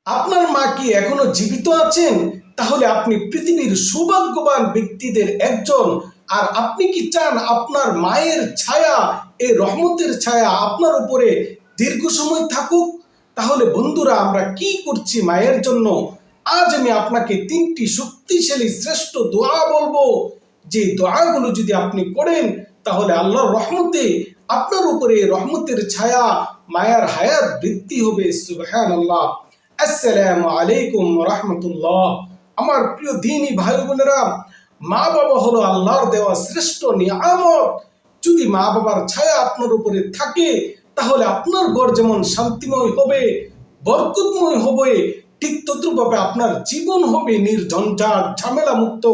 আপনার মা কি এখনো জীবিত আছেন? তাহলে আপনি পৃথিবীর সৌভাগ্যবান ব্যক্তিদের একজন। আর আপনি কি চান আপনার মায়ের ছায়া, এই রহমতের ছায়া আপনার উপরে দীর্ঘ সময় থাকুক? তাহলে বন্ধুরা, আমরা কি করছি মায়ের জন্য? আজ আমি আপনাকে 3টি শক্তিশালী শ্রেষ্ঠ দোয়া বলবো, যে দোয়াগুলো যদি আপনি করেন তাহলে আল্লাহর রহমতে আপনার উপরে রহমতের ছায়া, মায়ার হায়াত বৃদ্ধি হবে। সুবহানাল্লাহ। আসসালামু আলাইকুম রহমতুল্লাহ। আমার প্রিয় দিনী ভাই বোনেরা, মা বাবা হলো আল্লাহর দেওয়া শ্রেষ্ঠ নিয়ামত। যদি মা বাবার ছায়া আপনার উপরে থাকে তাহলে আপনার ঘর যেমন শান্তিময় হবে, বরকতময় হবে, ঠিক তদ্রুপভাবে আপনার জীবন হবে নির্ঝঞ্ঝাট, ঝামেলা মুক্ত।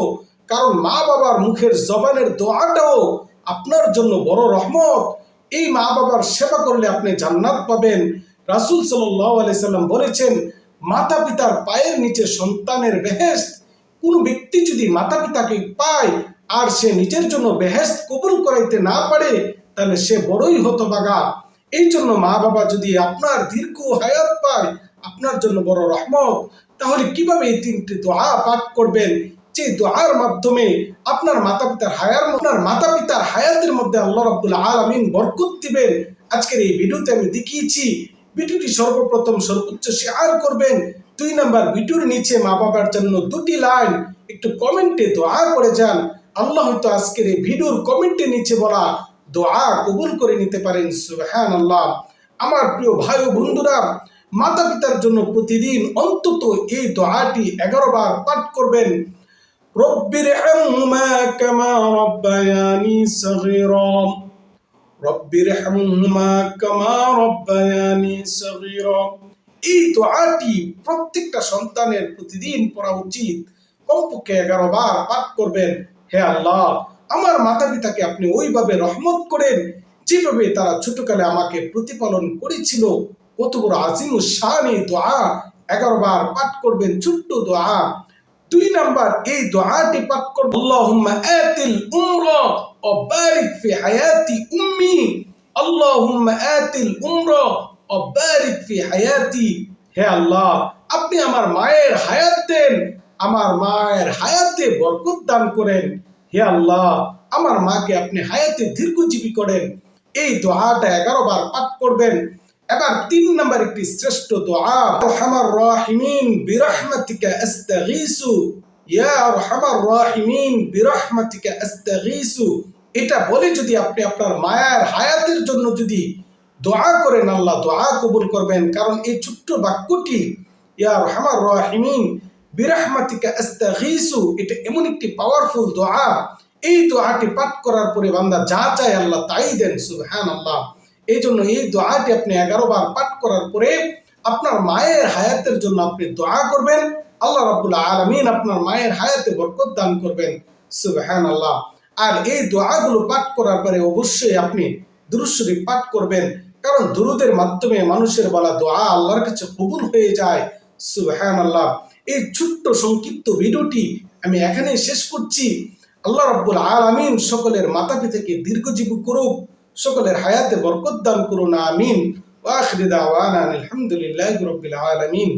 কারণ মা বাবার মুখের জবানের দোয়াটাও আপনার জন্য বড় রহমত। এই মা বাবার সেবা করলে আপনি জান্নাত পাবেন। রাসূল সাল্লাল্লাহু আলাইহি সাল্লাম বলেছেন, মাতা পিতার পায়ের নিচে সন্তানের বেহেশত। কোন ব্যক্তি যদি মাতা পিতাকে পায় আর সে নিজের জন্য বেহেশত কবুল করাইতে না পারে তাহলে সে বড়ই হতভাগা। এই জন্য মা বাবা যদি আপনার দীর্ঘ হায়াত পায় আপনার জন্য বড় রহমত। তাহলে কিভাবে এই 3টি দোয়া পাঠ করবেন, যে দোয়ার মাধ্যমে আপনার মাতা পিতার হায়াতের মধ্যে আল্লাহ রাব্বুল আলামিন বরকত দিবেন? আজকের এই ভিডিওতে আমি দেখিয়েছি। ভিডিওটি সর্বপ্রথম সর্বোচ্চ শেয়ার করবেন। 2 নাম্বার, ভিডিওর নিচে মা বাবার জন্য 2টি লাইন একটু কমেন্টে দোয়া করে যান। আল্লাহ হয়তো আজকের এই ভিডিওর কমেন্টের নিচে বলা দোয়া কবুল করে নিতে পারেন। সুবহানাল্লাহ। আমার প্রিয় ভাই ও বন্ধুরা, মাতা পিতার জন্য প্রতিদিন অন্তত এই দোয়াটি 11 বার পাঠ করবেন। রব্বিরহামহুমা কামা রাব্বায়ানি সগীরা, রব্বিরহামহুমা কামা রাব্বায়ানি সগীরা। এই দোয়াটি প্রত্যেকটা সন্তানের প্রতিদিন পড়া উচিত। কমপক্ষে 11 বার পাঠ করবেন। হে আল্লাহ, আমার মাতা পিতাকে আপনি ওইভাবে রহমত করেন যেভাবে তারা ছোটকালে আমাকে প্রতিপালন করেছিল। কত বড় আজিম শান এই দোয়া। 11 বার পাঠ করবেন, ছোট্ট দোয়া। 2 নাম্বার, এই দোয়াটি পাঠ করবেন, আল্লাহুম্মা আতিল উমরা ওয়া বারিক ফি হায়াতি উম্মি, আল্লাহুম্মা আতিল উমরা ওয়া বারিক ফি হায়াতি। হে আল্লাহ, আপনি আমার মায়ের হায়াত দেন, আমার মায়ের হায়াতে বরকত দান করেন। হে আল্লাহ, আমার মাকে আপনি হায়াতে দীর্ঘজীবী করেন। এই দোয়াটা 11 বার পাঠ করবেন। এবার 3 নাম্বার একটি শ্রেষ্ঠ দোয়া, আরহামার রাহিমিন বিরহমাতিকা আস্তাগীসু, ইয়া আরহামার রাহিমিন বিরহমাতিকা আস্তাগীসু। এটা বলে যদি আপনি আপনার মায়ের হায়াতের জন্য যদি দোয়া করেন, আল্লাহ দোয়া কবুল করবেন। কারণ এই ছোট্ট বাক্যটি, ইয়া আরহামার রাহিমিন বিরহমাতিকা আস্তাগীসু, এটা এমন একটি পাওয়ারফুল দোয়া। এই দোয়াটি পাঠ করার পরে বান্দা যা চায় আল্লাহ তাই দেন। সুবহানাল্লাহ। এই জন্য এই দোয়াটি আপনি 11 বার পাঠ করার পরে আপনার মায়ের হায়াতের জন্য আপনি দোয়া করবেন। আল্লাহ রাব্বুল আলামিন আপনার মায়ের হায়াতে বরকত দান করবেন। সুবহানাল্লাহ। আর এই দোয়াগুলো পাঠ করার পরে অবশ্যই আপনি দুরূদ শরীফ পাঠ করবেন, কারণ দুরূদের মাধ্যমে মানুষের বলা দোয়া আল্লাহর কাছে কবুল হয়ে যায়। সুবহানাল্লাহ। এই ছোট্ট সংক্ষিপ্ত ভিডিওটি আমি এখানেই শেষ করছি। আল্লাহ রাব্বুল আলামিন সকলের মাতা পিতাকে দীর্ঘজীবী করুক, সকলের হায়াতে বরকত দান করুন। আমিন। ওয়া আখিরু দাওয়ানা আলহামদুলিল্লাহি রাব্বিল আলামিন।